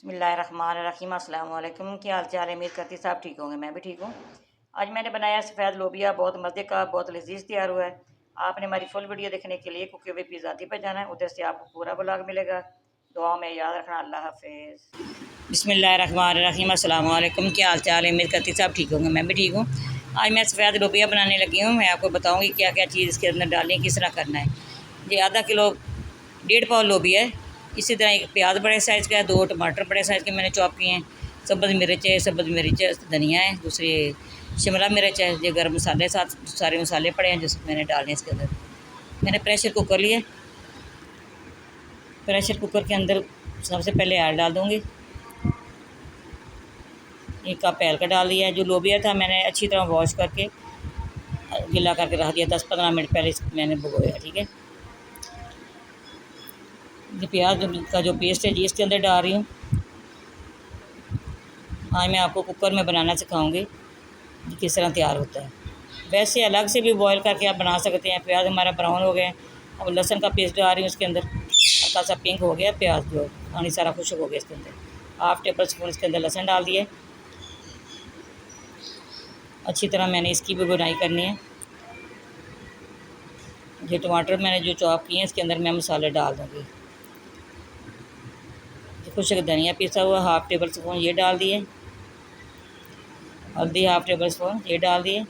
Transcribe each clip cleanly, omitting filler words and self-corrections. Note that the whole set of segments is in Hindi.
बिस्मिल्लाहिर्रहमानिर्रहीम। अस्सलाम वालेकुम। क्या हाल चाल है? उम्मीद करती सब ठीक होंगे, मैं भी ठीक हूँ। आज मैंने बनाया सफ़ेद लोबिया, बहुत मज़े का, बहुत लजीज तैयार हुआ है। आपने हमारी फुल वीडियो देखने के लिए कुकी हुई पिज़्ज़ाती पर जाना है, उधर से आपको पूरा ब्लॉग मिलेगा। दुआ में याद रखना। अल्लाह हाफिज़। बिस्मिल्लाहिर्रहमानिर्रहीम। अस्सलाम वालेकुम। क्या हाल चाल है? उम्मीद करती सब ठीक होंगे, मैं भी ठीक हूँ। आज मैं सफ़ेद लोबिया बनाने लगी हूँ। मैं आपको बताऊँगी क्या क्या चीज़ इसके अंदर डालनी है, किस तरह करना है। ये आधा किलो 1.5 पाव लोबिया है। इसी तरह एक प्याज बड़े साइज़ का है, 2 टमाटर बड़े साइज़ के मैंने चॉप किए हैं। सब्ज़ मिर्च है, धनिया है, दूसरी शिमला मिर्च है। ये गर्म मसाले साथ सारे मसाले पड़े हैं जो मैंने डाले हैं इसके अंदर। मैंने प्रेशर कुकर लिया। प्रेशर कुकर के अंदर सबसे पहले आयल डाल दूँगी। 1 कप आयल का डाल दिया है। जो लोबिया था मैंने अच्छी तरह वॉश करके गीला करके रख दिया, 10-15 मिनट पहले मैंने भिगोया। ठीक है। ये प्याज का जो पेस्ट है जी इसके अंदर डाल रही हूँ। आज मैं आपको कुकर में बनाना सिखाऊंगी किस तरह तैयार होता है। वैसे अलग से भी बॉईल करके आप बना सकते हैं। प्याज हमारा ब्राउन हो गए। अब लहसुन का पेस्ट डाल रही हूँ इसके अंदर। हल्का सा पिंक हो गया प्याज, जो पानी सारा खुश्क हो गया इसके अंदर। 1/2 टेबल स्पून इसके अंदर लहसुन डाल दिए। अच्छी तरह मैंने इसकी भी बुनाई करनी है। ये टमाटर मैंने जो चॉप किए हैं इसके अंदर मैं मसाले डाल दूँगी। खुश्क धनिया पिसा हुआ 1/2 टेबल स्पून ये डाल दिए। हल्दी 1/2 टेबल स्पून ये डाल दिए।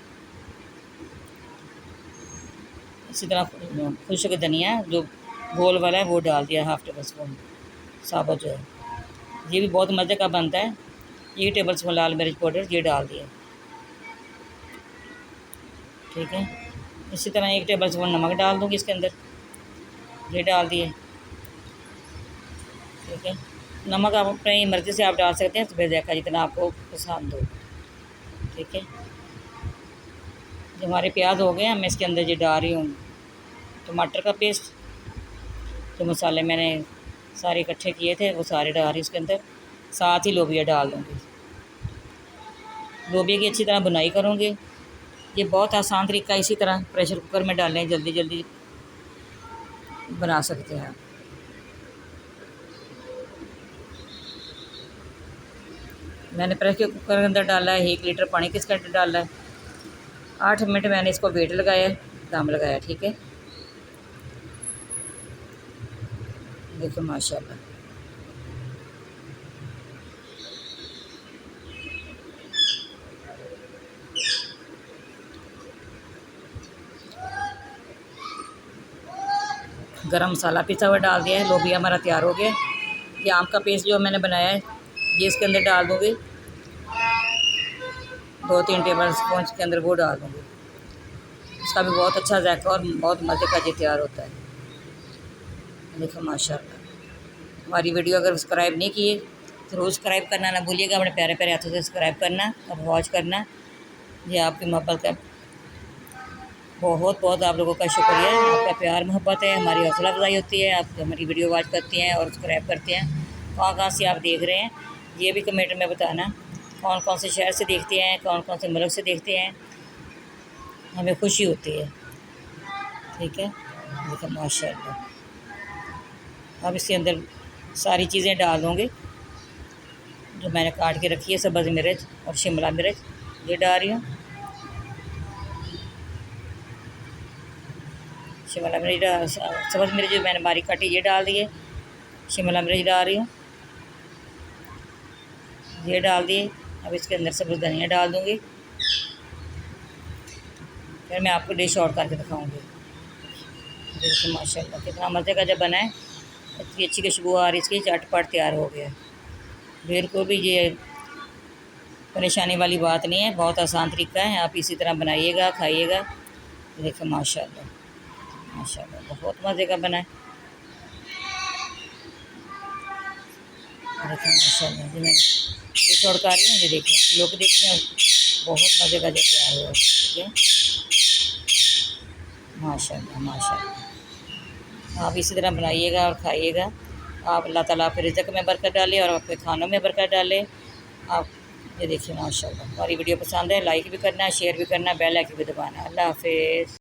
इसी तरह खुश्क धनिया जो गोल वाला है वो डाल दिया 1/2 टेबल स्पून साबुत जो है। ये भी बहुत मज़े का बनता है। 1 टेबल स्पून लाल मिर्च पाउडर ये डाल दिया। ठीक है। इसी तरह 1 टेबल स्पून नमक डाल दूँगी इसके अंदर, ये डाल दिए। ठीक है। नमक आप अपनी मर्ज़ी से आप डाल सकते हैं, सफ़ेद ज़ायक़ा जितना आपको पसंद हो। ठीक है। जो हमारे प्याज हो गए हैं मैं इसके अंदर ये डाल रही हूँ टमाटर का पेस्ट। जो मसाले मैंने सारे इकट्ठे किए थे वो सारे डाल रही हूँ इसके अंदर। साथ ही लोबिया डाल दूँगी। लोबिया की अच्छी तरह बुनाई करूँगी। ये बहुत आसान तरीका, इसी तरह प्रेशर कुकर में डालें, जल्दी जल्दी बना सकते हैं। मैंने प्रेशर कुकर के अंदर डाला है 1 लीटर पानी किसके अंदर डाला है। 8 मिनट मैंने इसको वेट लगाया, दम लगाया। ठीक है। देखो माशाल्लाह। गरम मसाला पिसा हुआ डाल दिया है। लोबिया हमारा तैयार हो गया। ये आम का पेस्ट जो मैंने बनाया है ये इसके अंदर डाल दूँगी। 2-3 टेबल स्पून के अंदर वो डाल दूँगी। इसका भी बहुत अच्छा जायका और बहुत मज़े का ये तैयार होता है। देखो माशाल्लाह। हमारी वीडियो अगर सब्सक्राइब नहीं किए तो ज़रूर सब्सक्राइब करना ना भूलिएगा। अपने प्यारे प्यारे हाथों से सब्सक्राइब करना और वॉच करना। ये आपकी मोहब्बत का बहुत बहुत आप लोगों का शुक्रिया। आपका प्यार मोहब्बत है, हमारी हौसला अफजाई होती है। आप हमारी वीडियो वॉच करती हैं और सब्सक्राइब करते हैं। कहाँ कहाँ से आप देख रहे हैं ये भी कमेंट में बताना। कौन कौन से शहर से देखते हैं, कौन कौन से मुल्क से देखते हैं, हमें खुशी होती है। ठीक है। देखो माशाल्लाह। अब इसके अंदर सारी चीज़ें डाल दूँगी जो मैंने काट के रखी है। सब्ज़ मिर्च और शिमला मिर्च ये डाल रही हूँ। शिमला मिर्च सब्ज़ मिर्च जो मैंने बारीक काटी ये डाल दिए। शिमला मिर्च डाल रही हूँ, ये डाल दिए। अब इसके अंदर सब्ज़ धनिया डाल दूँगी। फिर मैं आपको डिश आउट करके दिखाऊँगी। देखिए माशाल्लाह कितना मज़े का जब बना है। इतनी अच्छी खुशबू आ रही इसकी, चटपट तैयार हो गया। बिल्कुल भी ये परेशानी वाली बात नहीं है, बहुत आसान तरीका है। आप इसी तरह बनाइएगा, खाइएगा। देखिए माशाल्लाह माशाल्लाह बहुत मज़े का बना है। देखिए माशाल्लाह जी मैं डिश आउट कर रही हूँ। ये देखिए लोग देखते हैं, बहुत मज़े का जो तैयार हुआ। ठीक है। माशाल्लाह माशाल्लाह। आप इसी तरह बनाइएगा और खाइएगा। आप अल्लाह ताला आपके रिज़्क़ में बरकत डाले और आपके खानों में बरकत डाले। आप ये देखिए माशाल्लाह। हमारी वीडियो पसंद है लाइक भी करना, शेयर भी करना, बेल आइकन भी दबाना। अल्लाह हाफ़िज़।